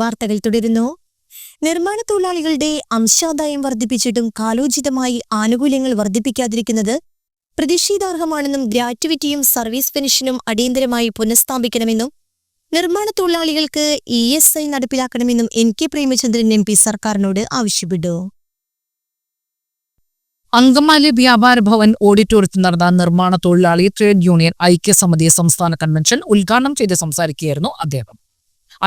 വാർത്തകൾ തുടരുന്നു. നിർമ്മാണ തൊഴിലാളികളുടെ അംശാദായം വർദ്ധിപ്പിച്ചിട്ടും കാലോചിതമായി ആനുകൂല്യങ്ങൾ വർദ്ധിപ്പിക്കാതിരിക്കുന്നത് പ്രതിഷേധാർഹമാണെന്നും ഗ്രാറ്റുവിറ്റിയും സർവീസ് പെൻഷനും അടിയന്തരമായി പുനഃസ്ഥാപിക്കണമെന്നും നിർമ്മാണ തൊഴിലാളികൾക്ക് ESI നടപ്പിലാക്കണമെന്നും NK പ്രേമചന്ദ്രൻ MP സർക്കാരിനോട് ആവശ്യപ്പെട്ടു. അങ്കമാലി വ്യാപാര ഭവൻ ഓഡിറ്റോറിയത്തിൽ നടന്ന നിർമ്മാണ തൊഴിലാളി ട്രേഡ് യൂണിയൻ ഐക്യസമിതി സംസ്ഥാന കൺവെൻഷൻ ഉദ്ഘാടനം ചെയ്ത് സംസാരിക്കുകയായിരുന്നു അദ്ദേഹം.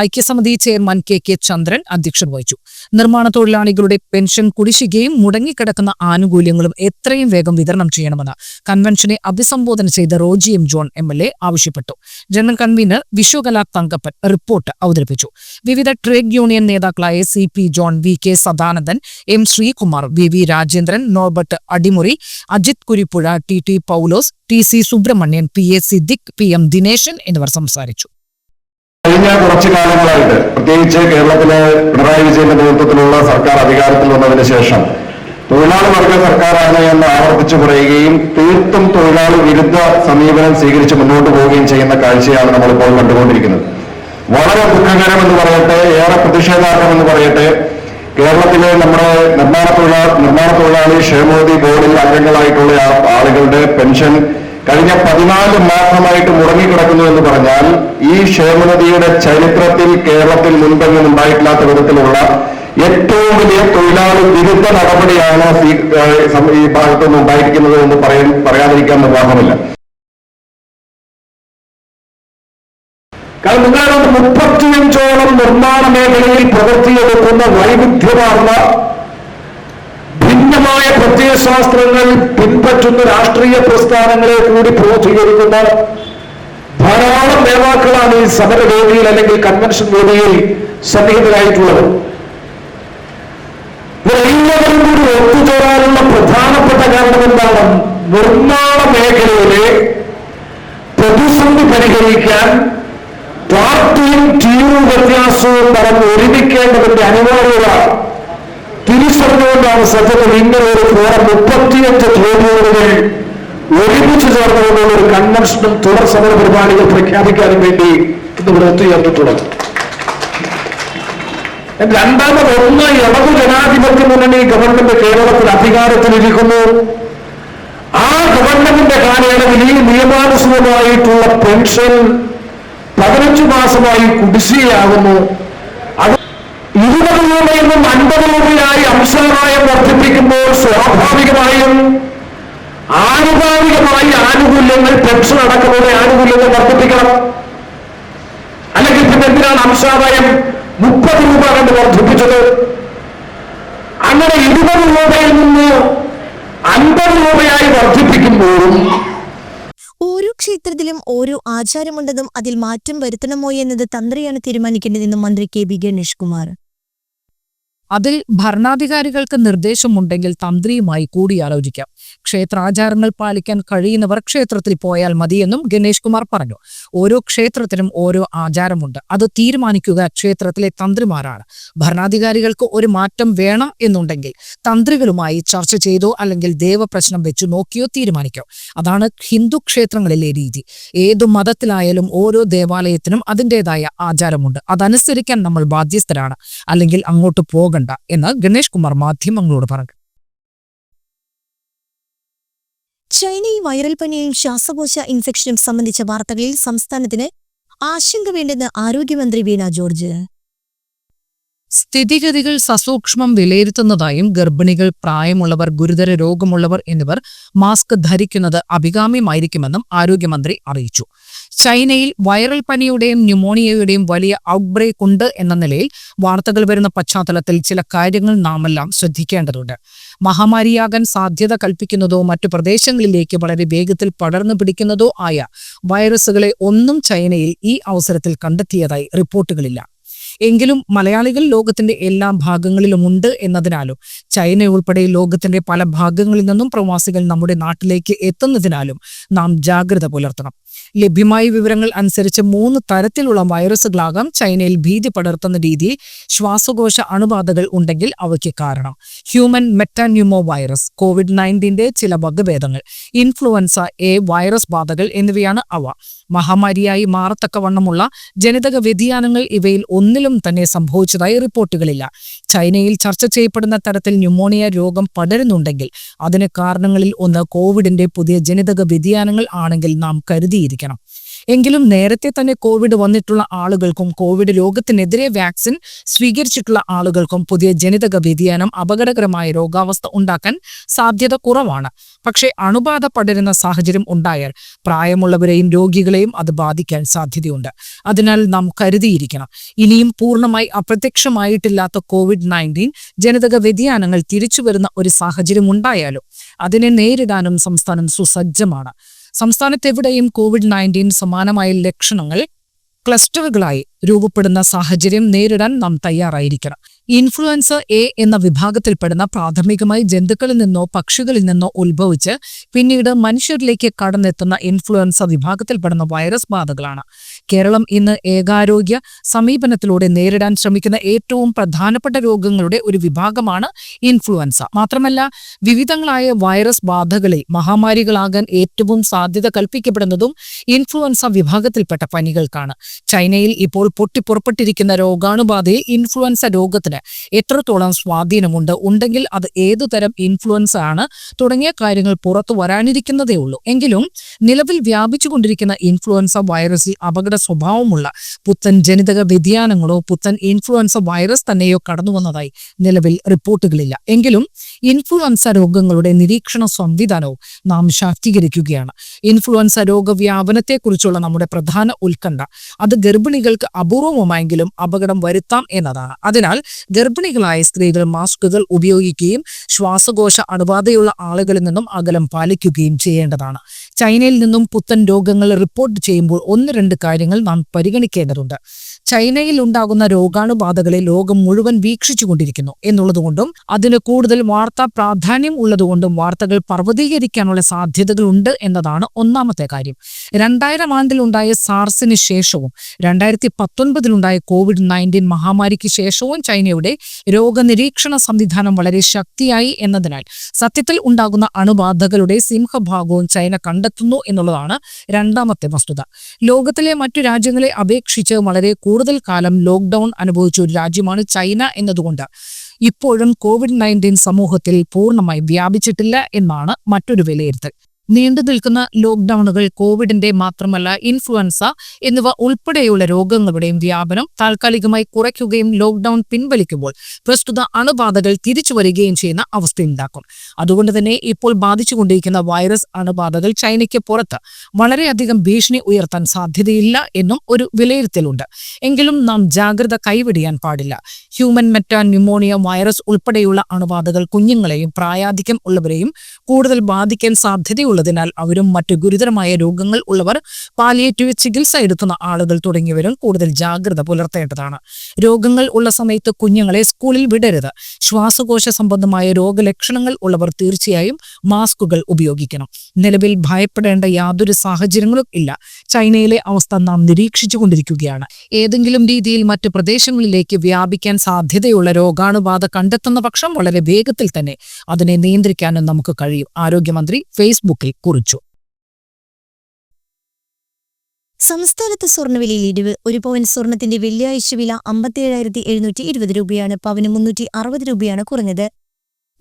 ഐക്യസമിതി ചെയർമാൻ KK ചന്ദ്രൻ അധ്യക്ഷത വഹിച്ചു. നിർമ്മാണ തൊഴിലാളികളുടെ പെൻഷൻ കുടിശ്ശികയും മുടങ്ങിക്കിടക്കുന്ന ആനുകൂല്യങ്ങളും എത്രയും വേഗം വിതരണം ചെയ്യണമെന്ന് കൺവെൻഷനെ അഭിസംബോധന ചെയ്ത റോജി M. ജോൺ MLA ആവശ്യപ്പെട്ടു. General convener Vishwakala Thankappan report അവതരിപ്പിച്ചു. വിവിധ ട്രേഡ് യൂണിയൻ നേതാക്കളായ CP John, VK Sadanandan, M. Sreekumar, VV Rajendran, Norbert Adimuri, Ajith Kurippuzha, TT Paulose, TC Subrahmanian, PA Siddique, PM Dineshan എന്നിവർ സംസാരിച്ചു. കഴിഞ്ഞ കുറച്ചു കാലങ്ങളായിട്ട് പ്രത്യേകിച്ച് കേരളത്തിലെ പിണറായി വിജയന്റെ നേതൃത്വത്തിലുള്ള സർക്കാർ അധികാരത്തിൽ വന്നതിന് ശേഷം തൊഴിലാളി വർഗ സർക്കാരാണ് എന്ന് ആവർത്തിച്ചു പറയുകയും തീർത്തും തൊഴിലാളി വിരുദ്ധ സമീപനം സ്വീകരിച്ച് മുന്നോട്ട് പോവുകയും ചെയ്യുന്ന കാഴ്ചയാണ് നമ്മളിപ്പോൾ കണ്ടുകൊണ്ടിരിക്കുന്നത്. വളരെ ദുഃഖകരമെന്ന് പറയട്ടെ, ഏറെ പ്രതിഷേധാർഹമെന്ന് പറയട്ടെ, കേരളത്തിലെ നമ്മുടെ നിർമ്മാണ തൊഴിലാളി ക്ഷേമനിധി ബോർഡിൽ അംഗങ്ങളായിട്ടുള്ള ആളുകളുടെ പെൻഷൻ കഴിഞ്ഞ 14 മാസമായിട്ട് മുടങ്ങിക്കിടക്കുന്നു എന്ന് പറഞ്ഞാൽ ഈ ക്ഷേമനിധിയുടെ ചരിത്രത്തിൽ കേരളത്തിൽ മുൻപെങ്ങും ഉണ്ടായിട്ടില്ലാത്ത വിധത്തിലുള്ള ഏറ്റവും വലിയ തൊഴിലാളി വിരുദ്ധ നടപടിയാണ് ഈ ഭാഗത്തുനിന്ന് ഉണ്ടായിരിക്കുന്നത് എന്ന് പറയാതിരിക്കാൻ നിർവാഹമില്ല. കാരണം നിങ്ങളോട് 35ഓളം നിർമ്മാണ മേഖലയിൽ പ്രവൃത്തിയെടുക്കുന്ന വൈവിധ്യമാർന്ന ഭിന്നമായ പ്രത്യയശാസ്ത്രങ്ങൾ പിൻപറ്റുന്ന രാഷ്ട്രീയ പ്രസ്ഥാനങ്ങളെ കൂടി പ്രോത്സാഹിപ്പിക്കുന്ന ധാരാളം നേതാക്കളാണ് ഈ സമരവേദിയിൽ അല്ലെങ്കിൽ കൺവെൻഷൻ വേദിയിൽ സന്നിഹിതരായിട്ടുള്ളത്. ഇവരെല്ലാവരും കൂടി ഒത്തുചേരാനുള്ള പ്രധാനപ്പെട്ട കാരണം എന്താണ്? നിർമ്മാണ മേഖലയിലെ പ്രതിസന്ധി പരിഹരിക്കാൻ പാർട്ടിയും ടീമും വ്യത്യാസവും പറഞ്ഞ് ഒരുമിക്കേണ്ടതിന്റെ അനിവാര്യത തിരിച്ചറിഞ്ഞുകൊണ്ടാണ് സത്യത്തിൽ ഇങ്ങനെ ഒരു ഫോറം 35 ട്രേഡ് ഒരുമിച്ച് ചേർന്നുകൊണ്ടുള്ള ഒരു കൺവെൻഷനും തുടർ സമര പരിപാടികൾ പ്രഖ്യാപിക്കാനും വേണ്ടി ഇന്നിവിടെ ഒത്തുചേർന്നിട്ടുള്ളത്. രണ്ടാമതൊന്ന്, ഇടതു ജനാധിപത്യ മുന്നണി ഗവൺമെന്റ് കേരളത്തിൽ അധികാരത്തിലിരിക്കുന്നു. ആ ഗവൺമെന്റിന്റെ കാലയളവിൽ ഈ നിയമാനുസൃതമായിട്ടുള്ള പെൻഷൻ 15 മാസമായി കുടിശ്ശികയാകുന്നു. 20 രൂപയിൽ നിന്നും 50 രൂപയായി അംശാദായം വർദ്ധിപ്പിക്കുമ്പോൾ സ്വാഭാവികമായും ആനുപാതികമായി ആനുകൂല്യങ്ങൾ, പെൻഷൻ അടക്കമുള്ള ആനുകൂല്യങ്ങൾ വർദ്ധിപ്പിക്കണം. അല്ലെങ്കിൽ പിന്നെ എന്തിനാണ് അംശാദായം 30 രൂപ കണ്ട് വർദ്ധിപ്പിച്ചത്? അങ്ങനെ 20 രൂപയിൽ നിന്ന് 50 രൂപയായി വർദ്ധിപ്പിക്കുമ്പോഴും ഓരോ ക്ഷേത്രത്തിലും ഓരോ ആചാരമുണ്ടെന്നും അതിൽ മാറ്റം വരുത്തണമോ എന്നത് തന്ത്രിയാണ് തീരുമാനിക്കേണ്ടതെന്നും മന്ത്രി KB ഗണേഷ് കുമാർ. അതിൽ ഭരണാധികാരികൾക്ക് നിർദ്ദേശമുണ്ടെങ്കിൽ തന്ത്രിയുമായി കൂടിയാലോചിക്കാം. ക്ഷേത്രാചാരങ്ങൾ പാലിക്കാൻ കഴിയുന്നവർ ക്ഷേത്രത്തിൽ പോയാൽ മതിയെന്നും ഗണേഷ് കുമാർ പറഞ്ഞു. ഓരോ ക്ഷേത്രത്തിനും ഓരോ ആചാരമുണ്ട്. അത് തീരുമാനിക്കുക ക്ഷേത്രത്തിലെ തന്ത്രിമാരാണ്. ഭരണാധികാരികൾക്ക് ഒരു മാറ്റം വേണം എന്നുണ്ടെങ്കിൽ തന്ത്രികളുമായി ചർച്ച ചെയ്തോ അല്ലെങ്കിൽ ദേവപ്രശ്നം വെച്ചു നോക്കിയോ തീരുമാനിക്കാം. അതാണ് ഹിന്ദു ക്ഷേത്രങ്ങളിലെ രീതി. ഏതു മതത്തിലായാലും ഓരോ ദേവാലയത്തിനും അതിൻ്റെതായ ആചാരമുണ്ട്. അതനുസരിക്കാൻ നമ്മൾ ബാധ്യസ്ഥരാണ്. അല്ലെങ്കിൽ അങ്ങോട്ട് പോകണ്ട എന്ന് ഗണേഷ് കുമാർ മാധ്യമങ്ങളോട് പറഞ്ഞു. ചൈനയിൽ വൈറൽ പനിയും ശ്വാസകോശ ഇൻഫെക്ഷനും സംബന്ധിച്ച വാർത്തകളിൽ സംസ്ഥാനത്തിന് ആശങ്ക വേണ്ടെന്ന് ആരോഗ്യമന്ത്രി വീണ ജോർജ്. സ്ഥിതിഗതികൾ സസൂക്ഷ്മം വിലയിരുത്തുന്നതായും ഗർഭിണികൾ, പ്രായമുള്ളവർ, ഗുരുതര രോഗമുള്ളവർ എന്നിവർ മാസ്ക് ധരിക്കുന്നത് അഭികാമ്യമായിരിക്കുമെന്നും ആരോഗ്യമന്ത്രി അറിയിച്ചു. ചൈനയിൽ വൈറൽ പനിയുടെയും ന്യൂമോണിയയുടെയും വലിയ ഔട്ട്ബ്രേക്ക് ഉണ്ട് എന്ന നിലയിൽ വാർത്തകൾ വരുന്ന പശ്ചാത്തലത്തിൽ ചില കാര്യങ്ങൾ നാമെല്ലാം ശ്രദ്ധിക്കേണ്ടതുണ്ട്. മഹാമാരിയാകാൻ സാധ്യത കൽപ്പിക്കുന്നതോ മറ്റു പ്രദേശങ്ങളിലേക്ക് വളരെ വേഗത്തിൽ പടർന്നു പിടിക്കുന്നതോ ആയ വൈറസുകളെ ഒന്നും ചൈനയിൽ ഈ അവസരത്തിൽ കണ്ടെത്തിയതായി റിപ്പോർട്ടുകളില്ല. എങ്കിലും മലയാളികൾ ലോകത്തിന്റെ എല്ലാ ഭാഗങ്ങളിലുമുണ്ട് എന്നതിനാലും ചൈന ഉൾപ്പെടെ ലോകത്തിന്റെ പല ഭാഗങ്ങളിൽ നിന്നും പ്രവാസികൾ നമ്മുടെ നാട്ടിലേക്ക് എത്തുന്നതിനാലും നാം ജാഗ്രത പുലർത്തണം. ലഭ്യമായ വിവരങ്ങൾ അനുസരിച്ച് 3 തരത്തിലുള്ള വൈറസുകളാകാം ചൈനയിൽ ഭീതി പടർത്തുന്ന രീതിയിൽ ശ്വാസകോശ അണുബാധകൾ ഉണ്ടെങ്കിൽ അവയ്ക്ക് കാരണം. ഹ്യൂമൻ മെറ്റാന്യൂമോ വൈറസ്, COVID-19 ചില വകഭേദങ്ങൾ, ഇൻഫ്ലുവൻസ എ വൈറസ് ബാധകൾ എന്നിവയാണ് അവ. മഹാമാരിയായി മാറത്തക്കവണ്ണമുള്ള ജനിതക വ്യതിയാനങ്ങൾ ഇവയിൽ ഒന്നിലും തന്നെ സംഭവിച്ചതായി റിപ്പോർട്ടുകളില്ല. ചൈനയിൽ ചർച്ച ചെയ്യപ്പെടുന്ന തരത്തിൽ ന്യൂമോണിയ രോഗം പടരുന്നുണ്ടെങ്കിൽ അതിന് കാരണങ്ങളിൽ ഒന്ന് കോവിഡിന്റെ പുതിയ ജനിതക വ്യതിയാനങ്ങൾ ആണെങ്കിൽ നാം കരുതിയിരിക്കണം. എങ്കിലും നേരത്തെ തന്നെ കോവിഡ് വന്നിട്ടുള്ള ആളുകൾക്കും കോവിഡ് രോഗത്തിനെതിരെ വാക്സിൻ സ്വീകരിച്ചിട്ടുള്ള ആളുകൾക്കും പുതിയ ജനിതക വ്യതിയാനം അപകടകരമായ രോഗാവസ്ഥ ഉണ്ടാക്കാൻ സാധ്യത കുറവാണ്. പക്ഷേ അണുബാധ പടരുന്ന സാഹചര്യം ഉണ്ടായാൽ പ്രായമുള്ളവരെയും രോഗികളെയും അത് ബാധിക്കാൻ സാധ്യതയുണ്ട്. അതിനാൽ നാം കരുതിയിരിക്കണം. ഇനിയും പൂർണ്ണമായി അപ്രത്യക്ഷമായിട്ടില്ലാത്ത COVID-19 ജനിതക വ്യതിയാനങ്ങൾ തിരിച്ചുവരുന്ന ഒരു സാഹചര്യം ഉണ്ടായാലും അതിനെ നേരിടാനും സംസ്ഥാനം സുസജ്ജമാണ്. സംസ്ഥാനത്തെവിടെയും COVID-19 സമാനമായ ലക്ഷണങ്ങൾ ക്ലസ്റ്ററുകളായി രൂപപ്പെടുന്ന സാഹചര്യം നേരിടാൻ നാം തയ്യാറായിരിക്കണം. ഇൻഫ്ലുവൻസ എ എന്ന വിഭാഗത്തിൽപ്പെടുന്ന പ്രാഥമികമായി ജന്തുക്കളിൽ നിന്നോ പക്ഷികളിൽ നിന്നോ ഉത്ഭവിച്ച് പിന്നീട് മനുഷ്യരിലേക്ക് കടന്നെത്തുന്ന ഇൻഫ്ലുവൻസ വിഭാഗത്തിൽപ്പെടുന്ന വൈറസ് ബാധകളാണ്. കേരളം ഇന്ന് ഏകാരോഗ്യ സമീപനത്തിലൂടെ നേരിടാൻ ശ്രമിക്കുന്ന ഏറ്റവും പ്രധാനപ്പെട്ട രോഗങ്ങളുടെ ഒരു വിഭാഗമാണ് ഇൻഫ്ലുവൻസ. മാത്രമല്ല, വിവിധങ്ങളായ വൈറസ് ബാധകളെ മഹാമാരികളാകാൻ ഏറ്റവും സാധ്യത കൽപ്പിക്കപ്പെടുന്നതും ഇൻഫ്ലുവൻസ വിഭാഗത്തിൽപ്പെട്ട പനികൾക്കാണ്. ചൈനയിൽ ഇപ്പോൾ പൊട്ടിപ്പുറപ്പെട്ടിരിക്കുന്ന രോഗാണുബാധയിൽ ഇൻഫ്ലുവൻസ രോഗത്തിന് എത്രത്തോളം സ്വാധീനമുണ്ട്, ഉണ്ടെങ്കിൽ അത് ഏതുതരം ഇൻഫ്ലുവൻസ ആണ് തുടങ്ങിയ കാര്യങ്ങൾ പുറത്തു വരാനിരിക്കുന്നതേ ഉള്ളൂ. എങ്കിലും നിലവിൽ വ്യാപിച്ചുകൊണ്ടിരിക്കുന്ന ഇൻഫ്ലുവൻസ വൈറസിൽ അപകട സ്വഭാവമുള്ള പുത്തൻ ജനിതക വ്യതിയാനങ്ങളോ പുത്തൻ ഇൻഫ്ലുവൻസ വൈറസ് തന്നെയോ കടന്നുവന്നതായി നിലവിൽ റിപ്പോർട്ടുകളില്ല. എങ്കിലും ഇൻഫ്ലുവൻസ രോഗങ്ങളുടെ നിരീക്ഷണ സംവിധാനവും നാം ശാക്തീകരിക്കുകയാണ്. ഇൻഫ്ലുവൻസ രോഗവ്യാപനത്തെക്കുറിച്ചുള്ള നമ്മുടെ പ്രധാന ഉത്കണ്ഠ അത് ഗർഭിണികൾക്ക് അപൂർവമായെങ്കിലും അപകടം വരുത്താം എന്നതാണ്. അതിനാൽ ഗർഭിണികളായ സ്ത്രീകൾ മാസ്കുകൾ ഉപയോഗിക്കുകയും ശ്വാസകോശ അണുബാധയുള്ള ആളുകളിൽ നിന്നും അകലം പാലിക്കുകയും ചെയ്യേണ്ടതാണ്. ചൈനയിൽ നിന്നും പുത്തൻ രോഗങ്ങൾ റിപ്പോർട്ട് ചെയ്യുമ്പോൾ 1-2 കാര്യങ്ങൾ നാം പരിഗണിക്കേണ്ടതുണ്ട്. ചൈനയിൽ ഉണ്ടാകുന്ന രോഗാണുബാധകളെ ലോകം മുഴുവൻ വീക്ഷിച്ചുകൊണ്ടിരിക്കുന്നു എന്നുള്ളതുകൊണ്ടും അതിന് കൂടുതൽ വാർത്താ പ്രാധാന്യം ഉള്ളതുകൊണ്ടും വാർത്തകൾ പർവ്വതീകരിക്കാനുള്ള സാധ്യതകളുണ്ട് എന്നതാണ് ഒന്നാമത്തെ കാര്യം. 2000 ആണ്ടിലുണ്ടായ സാർസിന് ശേഷവും 2019 COVID-19 മഹാമാരിക്ക് ശേഷവും ചൈനയുടെ രോഗനിരീക്ഷണ സംവിധാനം വളരെ ശക്തിയായി എന്നതിനാൽ സത്യത്തിൽ ഉണ്ടാകുന്ന അണുബാധകളുടെ സിംഹഭാഗവും ചൈന കണ്ടെത്തുന്നു എന്നുള്ളതാണ് രണ്ടാമത്തെ വസ്തുത. ലോകത്തിലെ മറ്റു രാജ്യങ്ങളെ അപേക്ഷിച്ച് വളരെ കൂടുതൽ കാലം ലോക്ക്ഡൌൺ അനുഭവിച്ച ഒരു രാജ്യമാണ് ചൈന എന്നതുകൊണ്ട് ഇപ്പോഴും COVID-19 സമൂഹത്തിൽ പൂർണ്ണമായി വ്യാപിച്ചിട്ടില്ല എന്നാണ് മറ്റൊരു വിലയിരുത്തൽ. നീണ്ടു നിൽക്കുന്ന ലോക്ക്ഡൌണുകൾ കോവിഡിന്റെ മാത്രമല്ല ഇൻഫ്ലുവൻസ എന്നിവ ഉൾപ്പെടെയുള്ള രോഗങ്ങളുടെയും വ്യാപനം താൽക്കാലികമായി കുറയ്ക്കുകയും ലോക്ക്ഡൌൺ പിൻവലിക്കുമ്പോൾ പ്രസ്തുത അണുബാധകൾ തിരിച്ചു വരികയും ചെയ്യുന്ന അവസ്ഥയുണ്ടാക്കും. അതുകൊണ്ട് തന്നെ ഇപ്പോൾ ബാധിച്ചുകൊണ്ടിരിക്കുന്ന വൈറസ് അണുബാധകൾ ചൈനയ്ക്ക് പുറത്ത് വളരെയധികം ഭീഷണി ഉയർത്താൻ സാധ്യതയില്ല എന്നും ഒരു വിലയിരുത്തലുണ്ട്. എങ്കിലും നാം ജാഗ്രത കൈവിടിയാൻ പാടില്ല. ഹ്യൂമൻ മെറ്റാന്യൂമോണിയ വൈറസ് ഉൾപ്പെടെയുള്ള അണുബാധകൾ കുഞ്ഞുങ്ങളെയും പ്രായാധിക്യം ഉള്ളവരെയും കൂടുതൽ ബാധിക്കാൻ സാധ്യതയുള്ളതിനാൽ അവരും മറ്റു ഗുരുതരമായ രോഗങ്ങൾ ഉള്ളവർ, പാലിയേറ്റീവ് ചികിത്സ എടുക്കുന്ന ആളുകൾ തുടങ്ങിയവരും കൂടുതൽ ജാഗ്രത പുലർത്തേണ്ടതാണ്. രോഗങ്ങൾ ഉള്ള സമയത്ത് കുഞ്ഞുങ്ങളെ സ്കൂളിൽ വിടരുത്. ശ്വാസകോശ സംബന്ധമായ രോഗലക്ഷണങ്ങൾ ഉള്ളവർ തീർച്ചയായും മാസ്കുകൾ ഉപയോഗിക്കണം. നിലവിൽ ഭയപ്പെടേണ്ട യാതൊരു സാഹചര്യങ്ങളും ഇല്ല. ചൈനയിലെ അവസ്ഥ നാം നിരീക്ഷിച്ചുകൊണ്ടിരിക്കുകയാണ്. ഏതെങ്കിലും രീതിയിൽ മറ്റു പ്രദേശങ്ങളിലേക്ക് വ്യാപിക്കാൻ സാധ്യതയുള്ള രോഗാണുബാധ കണ്ടെത്തുന്ന പക്ഷം വളരെ വേഗത്തിൽ തന്നെ അതിനെ നിയന്ത്രിക്കാനും നമുക്ക് കഴിയും, ആരോഗ്യമന്ത്രി ഫേസ്ബുക്കിൽ കുറിച്ചു. സംസ്ഥാനത്ത് സ്വർണ്ണവിലയിൽ ഇടിവ്. 1 പവൻ സ്വർണത്തിന്റെ വെള്ളിയാഴ്ച വില 57,720 രൂപയാണ്. പവന് 360 രൂപയാണ് കുറഞ്ഞത്.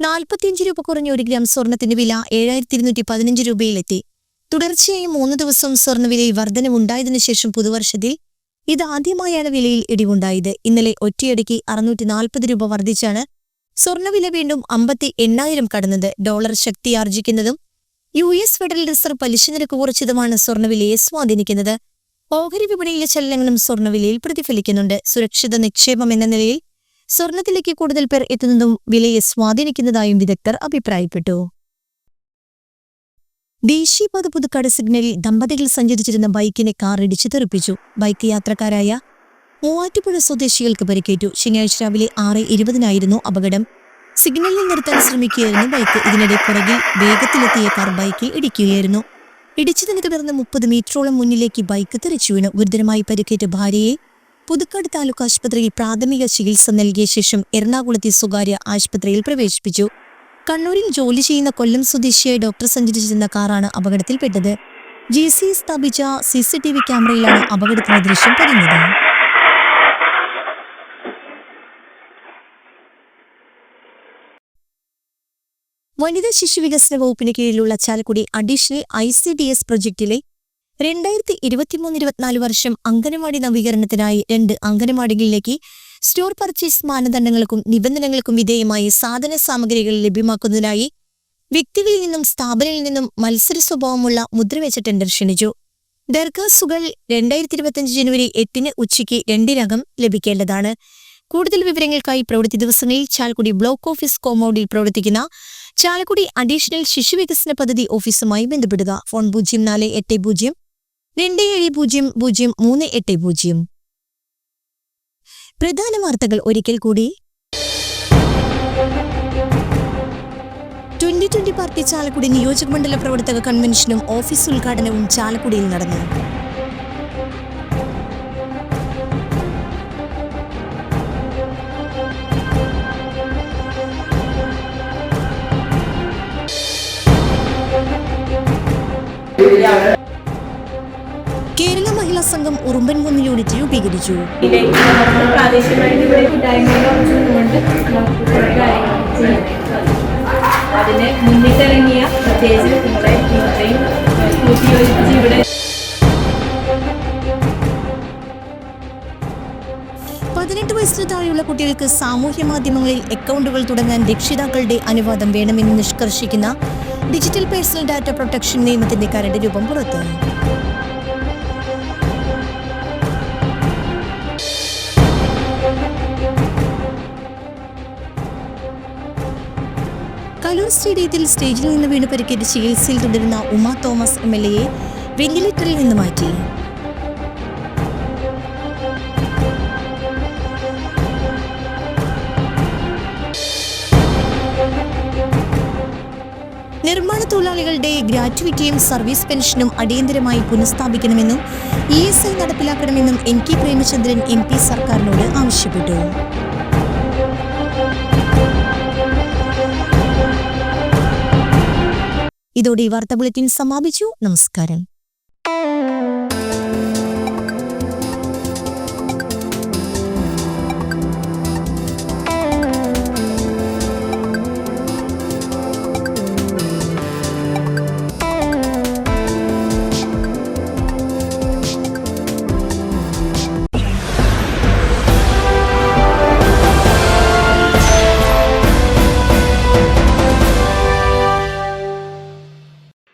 45 രൂപ കുറഞ്ഞ 1 ഗ്രാം സ്വർണത്തിന്റെ വില 7,215 രൂപയിലെത്തി. തുടർച്ചയായി 3 ദിവസം സ്വർണ്ണവിലയിൽ വർധനവുണ്ടായതിനു ശേഷം പുതുവർഷത്തിൽ ഇതാദ്യമായാണ് വിലയിൽ ഇടിവുണ്ടായത്. ഇന്നലെ ഒറ്റയടിക്ക് 640 രൂപ വർദ്ധിച്ചാണ് സ്വർണ്ണവില വീണ്ടും 58,000 കടന്നത്. ഡോളർ ശക്തിയാർജിക്കുന്നതും US ഫെഡറൽ റിസർവ് പലിശ നിരക്ക് കുറച്ചതുമാണ് സ്വർണ്ണവിലയെ സ്വാധീനിക്കുന്നത്. ഓഹരി വിപണിയിലെ ചലനങ്ങളും സ്വർണ്ണവിലയിൽ പ്രതിഫലിക്കുന്നുണ്ട്. സുരക്ഷിത നിക്ഷേപം എന്ന നിലയിൽ സ്വർണത്തിലേക്ക് കൂടുതൽ പേർ എത്തുന്നതും വിലയെ സ്വാധീനിക്കുന്നതായും വിദഗ്ധർ അഭിപ്രായപ്പെട്ടു. ദേശീയപാത പുതുക്കാട് സിഗ്നലിൽ ദമ്പതികൾ സഞ്ചരിച്ചിരുന്ന ബൈക്കിനെ കാർ ഇടിച്ചു തെറിപ്പിച്ചു. ബൈക്ക് യാത്രക്കാരായ മൂവാറ്റുപുഴ സ്വദേശികൾക്ക് പരിക്കേറ്റു. ശനിയാഴ്ച രാവിലെ 6:20 അപകടം. സിഗ്നലിൽ നിർത്താൻ ശ്രമിക്കുകയായിരുന്നു ബൈക്ക്. ഇതിനിടെ പുറകിൽ വേഗത്തിലെത്തിയ കാർ ബൈക്കിൽ ഇടിക്കുകയായിരുന്നു. ഇടിച്ചതിനെ തുടർന്ന് 30 മീറ്ററോളം മുന്നിലേക്ക് ബൈക്ക് തെറിച്ചു വീണു. ഗുരുതരമായി പരിക്കേറ്റ ഭാര്യയെ പുതുക്കാട് താലൂക്ക് ആശുപത്രിയിൽ പ്രാഥമിക ചികിത്സ നൽകിയ ശേഷം എറണാകുളത്തെ സ്വകാര്യ ആശുപത്രിയിൽ പ്രവേശിപ്പിച്ചു. കണ്ണൂരിൽ ജോലി ചെയ്യുന്ന കൊല്ലം സ്വദേശിയായ ഡോക്ടർ സഞ്ചരിച്ചിരുന്ന കാറാണ് അപകടത്തിൽപ്പെട്ടത്. GC സ്ഥാപിച്ച CCTV ക്യാമറയിലാണ് അപകടത്തിന്റെ ദൃശ്യം പതിഞ്ഞത്. വനിതാ ശിശു വികസന വകുപ്പിന് കീഴിലുള്ള ചാലക്കുടി അഡീഷണൽ ICDS പ്രൊജക്ടിലെ 2023-24 വർഷം അംഗനവാടി നവീകരണത്തിനായി 2 അംഗനവാടികളിലേക്ക് സ്റ്റോർ പർച്ചേസ് മാനദണ്ഡങ്ങൾക്കും നിബന്ധനകൾക്കും വിധേയമായി സാധന സാമഗ്രികൾ ലഭ്യമാക്കുന്നതിനായി വ്യക്തികളിൽ നിന്നും സ്ഥാപനങ്ങളിൽ നിന്നും മത്സര സ്വഭാവമുള്ള മുദ്രവെച്ച ടെൻഡർ ക്ഷണിച്ചു. ദർഖാസ്തുകൾ 2025 ജനുവരി 8 ഉച്ചയ്ക്ക് 2 ലഭിക്കേണ്ടതാണ്. കൂടുതൽ വിവരങ്ങൾക്കായി പ്രവൃത്തി ദിവസങ്ങളിൽ ചാലക്കുടി ബ്ലോക്ക് ഓഫീസ് കോമ്പൗണ്ടിൽ പ്രവർത്തിക്കുന്ന ചാലക്കുടി അഡീഷണൽ ശിശുവികസന പദ്ധതി ഓഫീസുമായി ബന്ധപ്പെടുക. ഫോൺ 048027000380. പ്രധാന വാർത്തകൾ ഒരിക്കൽ കൂടി. 2020 പാർട്ടി ചാലക്കുടി നിയോജകമണ്ഡല പ്രവർത്തക കൺവെൻഷനും ഓഫീസ് ഉദ്ഘാടനവും ചാലക്കുടിയിൽ നടന്നു. കേരള മഹിളാ സംഘം ഉറുമ്പൻകുന്ന് യൂണിറ്റ് രൂപീകരിച്ചു. അതിന് മുന്നിട്ടിറങ്ങിയ പ്രത്യേകിച്ച് ഇവിടെ 18 വയസ്സിന് താഴെയുള്ള കുട്ടികൾക്ക് സാമൂഹ്യ മാധ്യമങ്ങളിൽ അക്കൗണ്ടുകൾ തുടങ്ങാൻ രക്ഷിതാക്കളുടെ അനുവാദം വേണമെന്ന് നിഷ്കർഷിക്കുന്ന ഡിജിറ്റൽ പേഴ്സണൽ ഡാറ്റ പ്രൊട്ടക്ഷൻ നിയമത്തിന്റെ കരട് രൂപം പുറത്ത്. കലൂർ സ്റ്റേഡിയത്തിൽ സ്റ്റേജിൽ നിന്ന് വീണ് പരിക്കേറ്റ് ചികിത്സയിൽ തുടരുന്ന ഉമ തോമസ് MLA വെന്റിലേറ്ററിൽ നിന്ന് മാറ്റി. നിർമ്മാണ തൊഴിലാളികളുടെ ഗ്രാറ്റുവിറ്റിയും സർവീസ് പെൻഷനും അടിയന്തരമായി പുനഃസ്ഥാപിക്കണമെന്നും ESI നടപ്പിലാക്കണമെന്നും NK പ്രേമചന്ദ്രൻ MP സർക്കാരിനോട് ആവശ്യപ്പെട്ടു. ഇതോടെ ഈ വാർത്താ ബുള്ളറ്റിൻ സമാപിച്ചു. നമസ്കാരം.